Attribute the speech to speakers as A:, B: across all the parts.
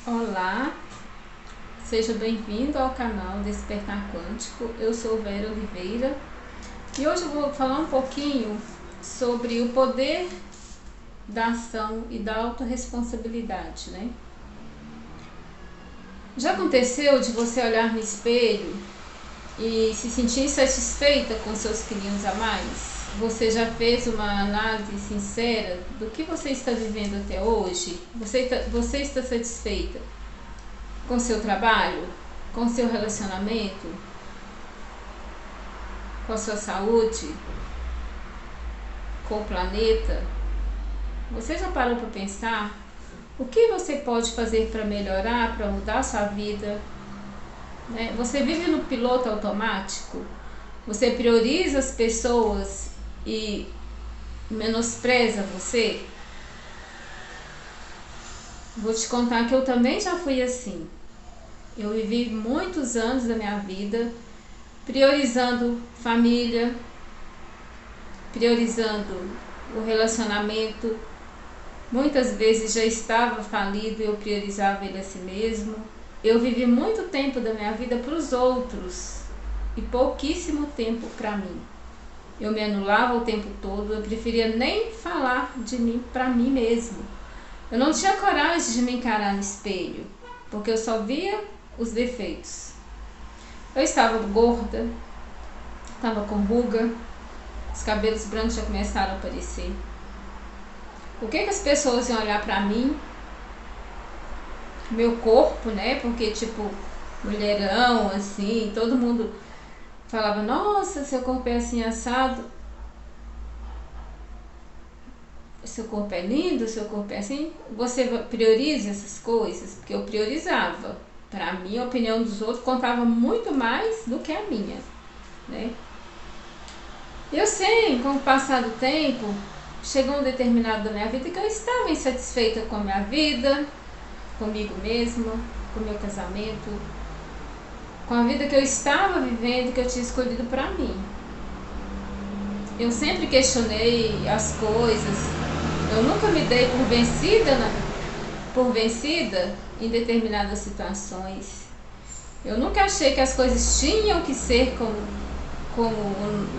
A: Olá, seja bem-vindo ao canal Despertar Quântico. Eu sou Vera Oliveira e hoje eu vou falar um pouquinho sobre o poder da ação e da autorresponsabilidade, né? Já aconteceu de você olhar no espelho e se sentir insatisfeita com seus quilinhos a mais? Você já fez uma análise sincera do que você está vivendo até hoje? Você está satisfeita com seu trabalho, com seu relacionamento, com a sua saúde, com o planeta? Você já parou para pensar o que você pode fazer para melhorar, para mudar a sua vida? Né? Você vive no piloto automático? Você prioriza as pessoas e menospreza você? Vou te contar que eu também já fui assim. Eu vivi muitos anos da minha vida priorizando família, priorizando o relacionamento. Muitas vezes já estava falido e eu priorizava ele a si mesmo. Eu vivi muito tempo da minha vida para os outros e pouquíssimo tempo para mim. Eu me anulava o tempo todo, eu preferia nem falar de mim para mim mesmo. Eu não tinha coragem de me encarar no espelho, porque eu só via os defeitos. Eu estava gorda, estava com ruga, os cabelos brancos já começaram a aparecer. O que as pessoas iam olhar pra mim? Meu corpo, né? Porque tipo, mulherão, assim, todo mundo falava, nossa, seu corpo é assim assado. Seu corpo é lindo, seu corpo é assim. Você prioriza essas coisas? Porque eu priorizava. Para mim, a opinião dos outros contava muito mais do que a minha, né? Eu sei, com o passar do tempo, chegou um determinado da minha vida que eu estava insatisfeita com a minha vida, comigo mesma, com o meu casamento, com a vida que eu estava vivendo, que eu tinha escolhido para mim. Eu sempre questionei as coisas, eu nunca me dei por vencida em determinadas situações. Eu nunca achei que as coisas tinham que ser como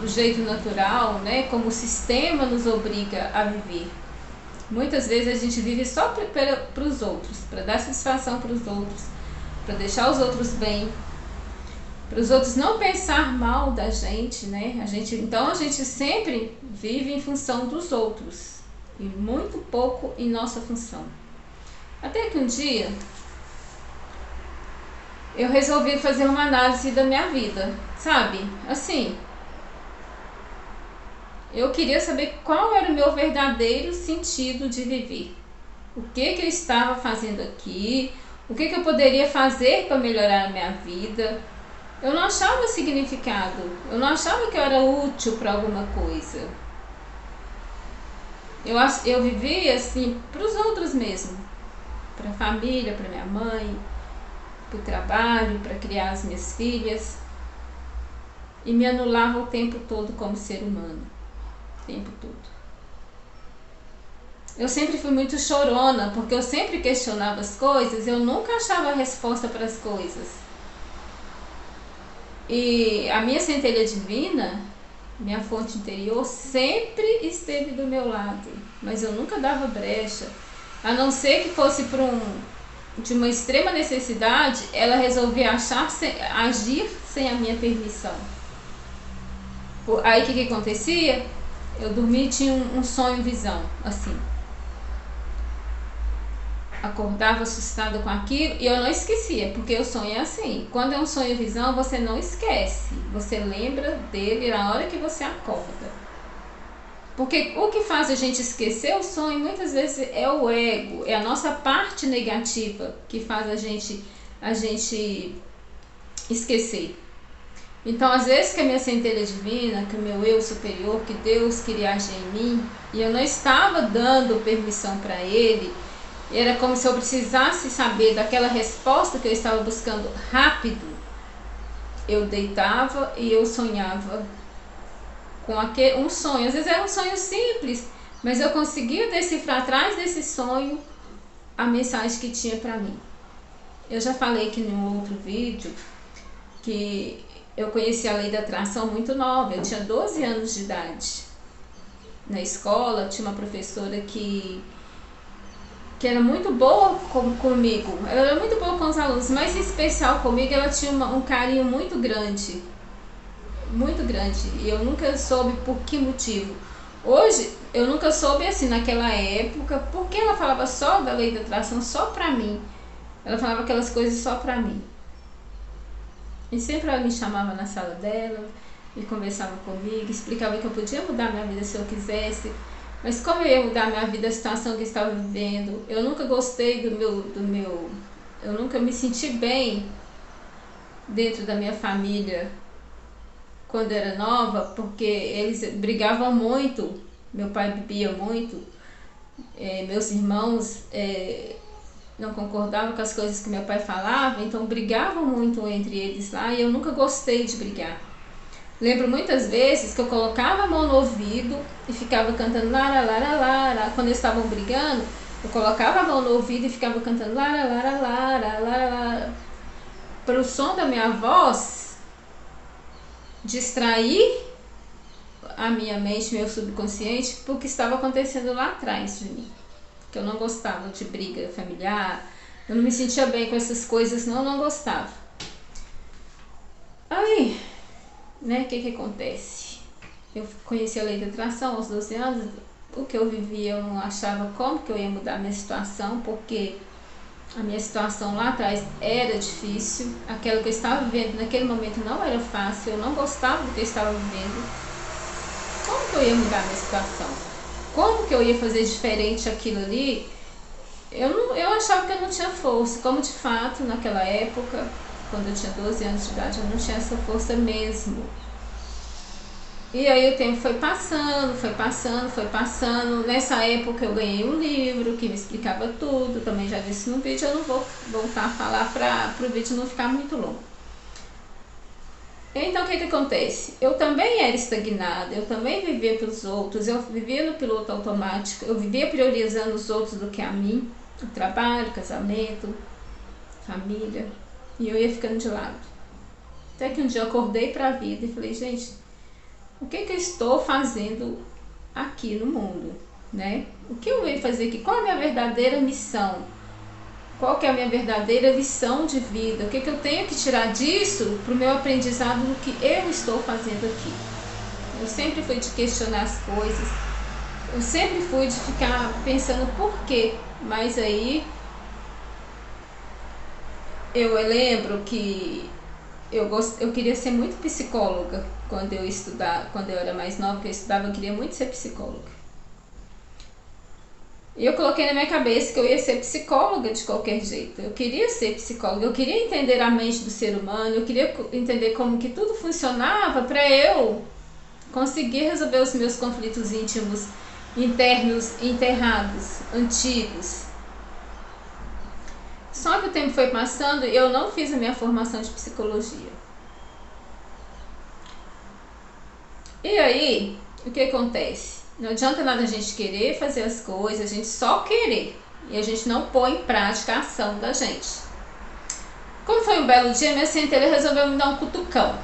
A: o jeito natural, né? Como o sistema nos obriga a viver. Muitas vezes a gente vive só para os outros, para dar satisfação para os outros, para deixar os outros bem, para os outros não pensar mal da gente, né? Então a gente sempre vive em função dos outros e muito pouco em nossa função. Até que um dia eu resolvi fazer uma análise da minha vida, sabe? Assim, eu queria saber qual era o meu verdadeiro sentido de viver. O que eu estava fazendo aqui? O que eu poderia fazer para melhorar a minha vida? Eu não achava significado. Eu não achava que eu era útil para alguma coisa. Eu vivia assim para os outros mesmo. Para a família, para minha mãe, para o trabalho, para criar as minhas filhas. E me anulava o tempo todo como ser humano. O tempo todo. Eu sempre fui muito chorona, porque eu sempre questionava as coisas, eu nunca achava a resposta para as coisas. E a minha centelha divina, minha fonte interior, sempre esteve do meu lado, mas eu nunca dava brecha, a não ser que fosse de uma extrema necessidade, ela resolvia agir sem a minha permissão. Aí o que acontecia? Eu dormia e tinha um sonho-visão, assim. Acordava assustada com aquilo e eu não esquecia, porque o sonho é assim. Quando é um sonho-visão, você não esquece. Você lembra dele na hora que você acorda. Porque o que faz a gente esquecer o sonho, muitas vezes, é o ego, é a nossa parte negativa que faz a gente esquecer. Então, às vezes que a minha centelha divina, que o meu eu superior, que Deus queria agir em mim, e eu não estava dando permissão para ele, era como se eu precisasse saber daquela resposta que eu estava buscando rápido. Eu deitava e eu sonhava com um sonho. Às vezes era um sonho simples, mas eu conseguia decifrar atrás desse sonho a mensagem que tinha para mim. Eu já falei aqui num outro vídeo que eu conheci a lei da atração muito nova, eu tinha 12 anos de idade. Na escola tinha uma professora que era muito boa comigo, ela era muito boa com os alunos, mas em especial comigo ela tinha um carinho muito grande, e eu nunca soube por que motivo. Hoje, eu nunca soube assim, naquela época, porque ela falava só da lei da atração só pra mim. Ela falava aquelas coisas só pra mim. E sempre ela me chamava na sala dela e conversava comigo, explicava que eu podia mudar minha vida se eu quisesse. Mas como eu ia mudar minha vida, a situação que eu estava vivendo, eu nunca gostei eu nunca me senti bem dentro da minha família quando eu era nova, porque eles brigavam muito, meu pai bebia muito, meus irmãos não concordavam com as coisas que meu pai falava, então brigavam muito entre eles lá e eu nunca gostei de brigar. Lembro muitas vezes que eu colocava a mão no ouvido e ficava cantando lara, lara, lara. Quando eles estavam brigando, eu colocava a mão no ouvido e ficava cantando lara, lara, lara, lara, lara. Para o som da minha voz distrair a minha mente, meu subconsciente, porque estava acontecendo lá atrás de mim. Que eu não gostava de briga familiar, eu não me sentia bem com essas coisas, não gostava. Aí, né, o que acontece? Eu conheci a lei da atração aos 12 anos, o que eu vivia eu não achava como que eu ia mudar a minha situação, porque a minha situação lá atrás era difícil, aquela que eu estava vivendo naquele momento não era fácil, eu não gostava do que eu estava vivendo. Como que eu ia mudar a minha situação? Como que eu ia fazer diferente aquilo ali? Eu achava que eu não tinha força, como de fato naquela época, quando eu tinha 12 anos de idade, eu não tinha essa força mesmo. E aí o tempo foi passando, foi passando, foi passando. Nessa época eu ganhei um livro que me explicava tudo, também já disse no vídeo, eu não vou voltar a falar para o vídeo não ficar muito longo. Então o que acontece? Eu também era estagnada, eu também vivia pelos outros, eu vivia no piloto automático, eu vivia priorizando os outros do que a mim, o trabalho, casamento, família, e eu ia ficando de lado. Até que um dia eu acordei para a vida e falei, gente, o que eu estou fazendo aqui no mundo, né? O que eu venho fazer aqui? Qual é a minha verdadeira missão? Qual que é a minha verdadeira lição de vida? O que eu tenho que tirar disso para o meu aprendizado do que eu estou fazendo aqui? Eu sempre fui de questionar as coisas, eu sempre fui de ficar pensando por quê, mas aí eu lembro que eu queria ser muito psicóloga quando eu era mais nova, que eu estudava, eu queria muito ser psicóloga. E eu coloquei na minha cabeça que eu ia ser psicóloga de qualquer jeito. Eu queria ser psicóloga, eu queria entender a mente do ser humano, eu queria entender como que tudo funcionava para eu conseguir resolver os meus conflitos íntimos, internos, enterrados, antigos. Só que o tempo foi passando e eu não fiz a minha formação de psicologia. E aí, o que acontece? Não adianta nada a gente querer fazer as coisas, a gente só querer. E a gente não põe em prática a ação da gente. Como foi um belo dia, minha centelha resolveu me dar um cutucão.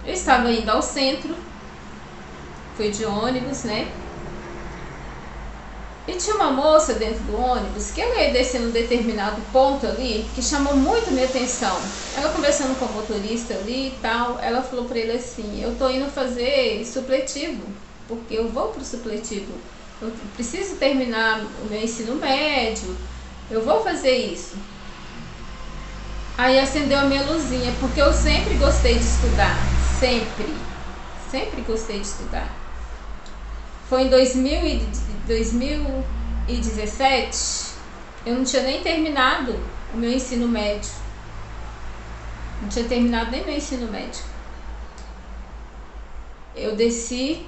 A: Eu estava indo ao centro, fui de ônibus, né? E tinha uma moça dentro do ônibus que ela ia descer num determinado ponto ali que chamou muito minha atenção. Ela conversando com o motorista ali e tal, ela falou pra ele assim, eu tô indo fazer supletivo, porque eu vou pro supletivo, eu preciso terminar o meu ensino médio, eu vou fazer isso. Aí acendeu a minha luzinha, porque eu sempre gostei de estudar, sempre gostei de estudar. Foi em 2017, eu não tinha nem terminado o meu ensino médio. Não tinha terminado nem meu ensino médio. Eu desci,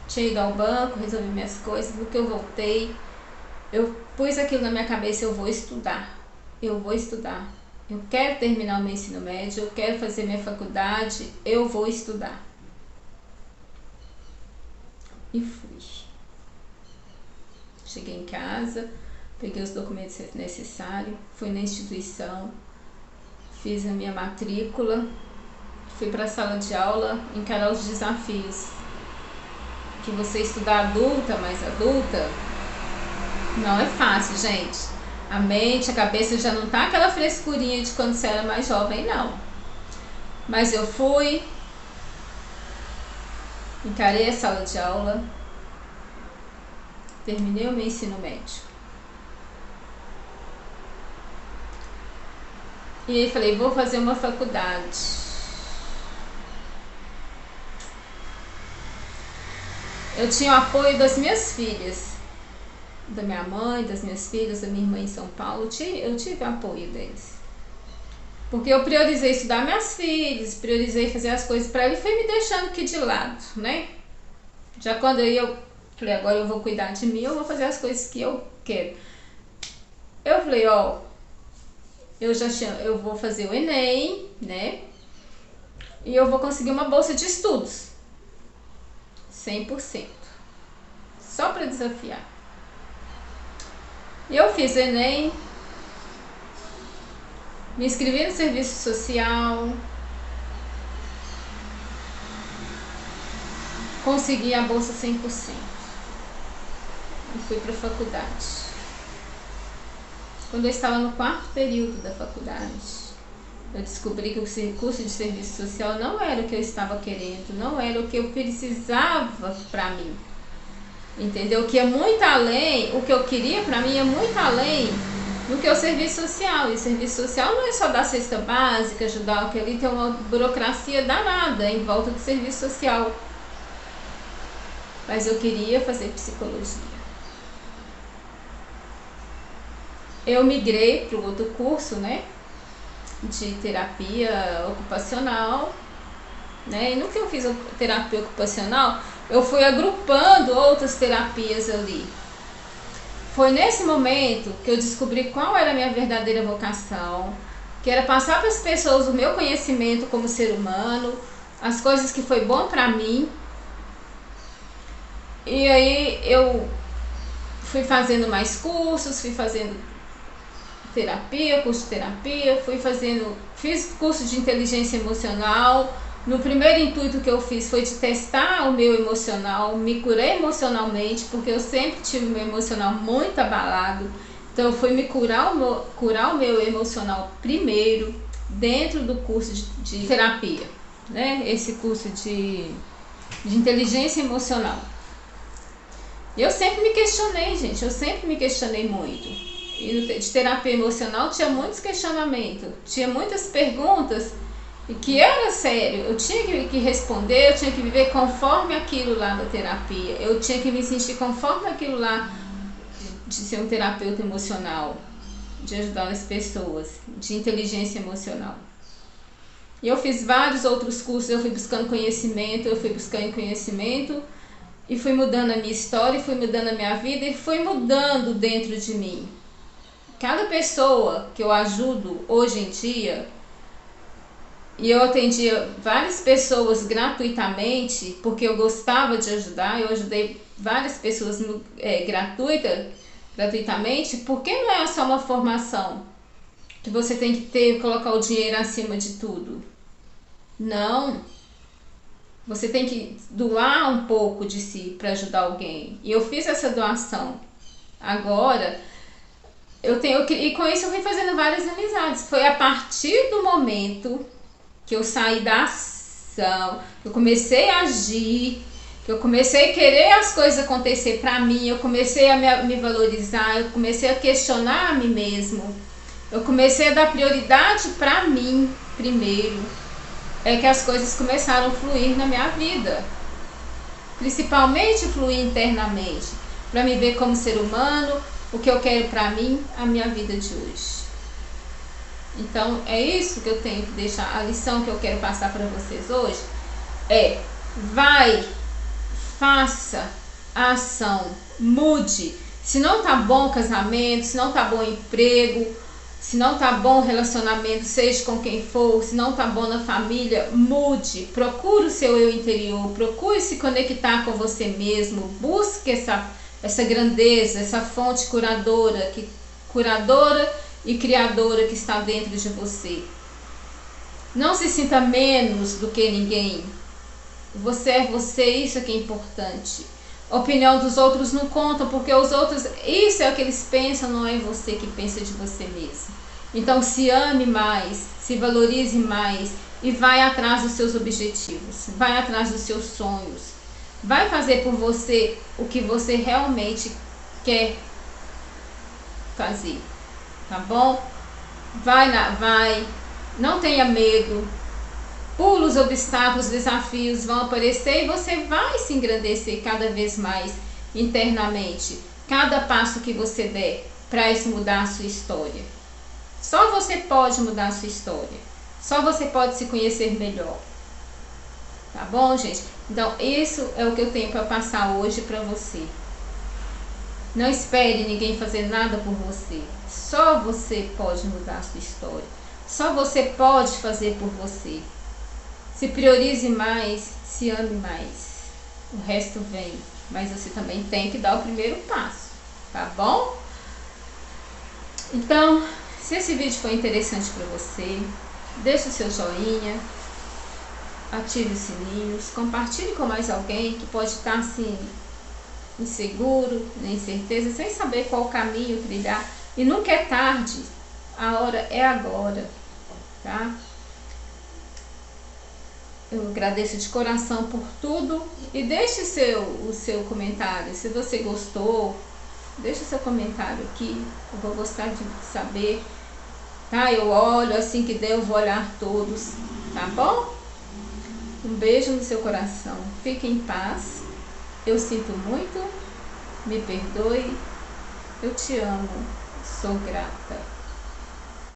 A: tinha ido ao banco, resolvi minhas coisas, no que eu voltei, eu pus aquilo na minha cabeça, eu vou estudar. Eu quero terminar o meu ensino médio, eu quero fazer minha faculdade, eu vou estudar. E fui. Cheguei em casa, peguei os documentos necessários, fui na instituição, fiz a minha matrícula, fui para a sala de aula, encarar os desafios. Que você estudar adulta, mais adulta, não é fácil, gente. A mente, a cabeça já não tá aquela frescurinha de quando você era mais jovem, não. Mas eu fui, encarei a sala de aula, terminei o meu ensino médio. E aí falei, vou fazer uma faculdade. Eu tinha o apoio das minhas filhas, da minha mãe, das minhas filhas, da minha irmã em São Paulo. Eu tive o apoio deles. Porque eu priorizei estudar minhas filhas, priorizei fazer as coisas para ele e fui me deixando aqui de lado, né? Já quando eu falei, agora eu vou cuidar de mim, eu vou fazer as coisas que eu quero. Eu falei, ó, eu vou fazer o Enem, né? E eu vou conseguir uma bolsa de estudos. 100%. Só para desafiar. Eu fiz Enem, me inscrevi no serviço social, consegui a bolsa 100% e fui para a faculdade. Quando eu estava no 4º período da faculdade, eu descobri que o curso de serviço social não era o que eu estava querendo, não era o que eu precisava para mim. Entendeu? Que é muito além, o que eu queria para mim é muito além do que o serviço social. E o serviço social não é só dar cesta básica, ajudar aquele, tem uma burocracia danada em volta do serviço social. Mas eu queria fazer psicologia. Eu migrei para o outro curso, né? De terapia ocupacional, né? E no que eu fiz a terapia ocupacional, eu fui agrupando outras terapias ali. Foi nesse momento que eu descobri qual era a minha verdadeira vocação, que era passar para as pessoas o meu conhecimento como ser humano, as coisas que foi bom para mim. E aí eu fui fazendo mais cursos, fui fazendo terapia, curso de terapia, fiz curso de inteligência emocional. No primeiro intuito que eu fiz foi de testar o meu emocional, me curei emocionalmente, porque eu sempre tive o meu emocional muito abalado. Então eu fui me curar o meu emocional primeiro, dentro do curso de terapia, né? Esse curso de inteligência emocional. Eu sempre me questionei, gente, eu sempre me questionei muito. E de terapia emocional tinha muitos questionamentos, tinha muitas perguntas que era sério, eu tinha que responder, eu tinha que viver conforme aquilo lá da terapia, eu tinha que me sentir conforme aquilo lá de ser um terapeuta emocional, de ajudar as pessoas, de inteligência emocional. E eu fiz vários outros cursos, eu fui buscando conhecimento, e fui mudando a minha história, fui mudando a minha vida e fui mudando dentro de mim. Cada pessoa que eu ajudo hoje em dia, e eu atendia várias pessoas gratuitamente, porque eu gostava de ajudar, eu ajudei várias pessoas gratuitamente, porque não é só uma formação que você tem que colocar o dinheiro acima de tudo. Não. Você tem que doar um pouco de si para ajudar alguém. E eu fiz essa doação. Agora, e com isso eu fui fazendo várias amizades. Foi a partir do momento que eu saí da ação, que eu comecei a agir, que eu comecei a querer as coisas acontecer para mim, eu comecei a me valorizar, eu comecei a questionar a mim mesmo, eu comecei a dar prioridade para mim primeiro, é que as coisas começaram a fluir na minha vida, principalmente fluir internamente, para me ver como ser humano, o que eu quero para mim, a minha vida de hoje. Então é isso que eu tenho que deixar, a lição que eu quero passar para vocês hoje é: faça a ação, mude. Se não tá bom o casamento, se não tá bom o emprego, se não tá bom o relacionamento, seja com quem for, se não tá bom na família, mude, procure o seu eu interior, procure se conectar com você mesmo, busque essa grandeza, essa fonte curadora e criadora que está dentro de você. Não se sinta menos do que ninguém. Você é você, isso é que é importante. A opinião dos outros não conta, porque os outros, isso é o que eles pensam, não é você que pensa de você mesmo. Então se ame mais, se valorize mais e vai atrás dos seus objetivos, vai atrás dos seus sonhos. Vai fazer por você o que você realmente quer fazer, tá bom? Vai, não tenha medo. Pula os obstáculos, desafios vão aparecer e você vai se engrandecer cada vez mais internamente. Cada passo que você der para isso mudar a sua história. Só você pode mudar a sua história. Só você pode se conhecer melhor. Tá bom, gente? Então, isso é o que eu tenho para passar hoje para você. Não espere ninguém fazer nada por você. Só você pode mudar a sua história. Só você pode fazer por você. Se priorize mais, se ame mais. O resto vem, mas você também tem que dar o primeiro passo, tá bom? Então, se esse vídeo foi interessante para você, deixe o seu joinha, ative os sininhos, compartilhe com mais alguém que pode estar assim, inseguro, incerteza, sem saber qual caminho trilhar. E nunca é tarde, a hora é agora, tá? Eu agradeço de coração por tudo e deixe o seu comentário. Se você gostou, deixe o seu comentário aqui. Eu vou gostar de saber, tá? Eu olho, assim que der eu vou olhar todos, tá bom? Um beijo no seu coração. Fique em paz. Eu sinto muito. Me perdoe. Eu te amo. Sou grata.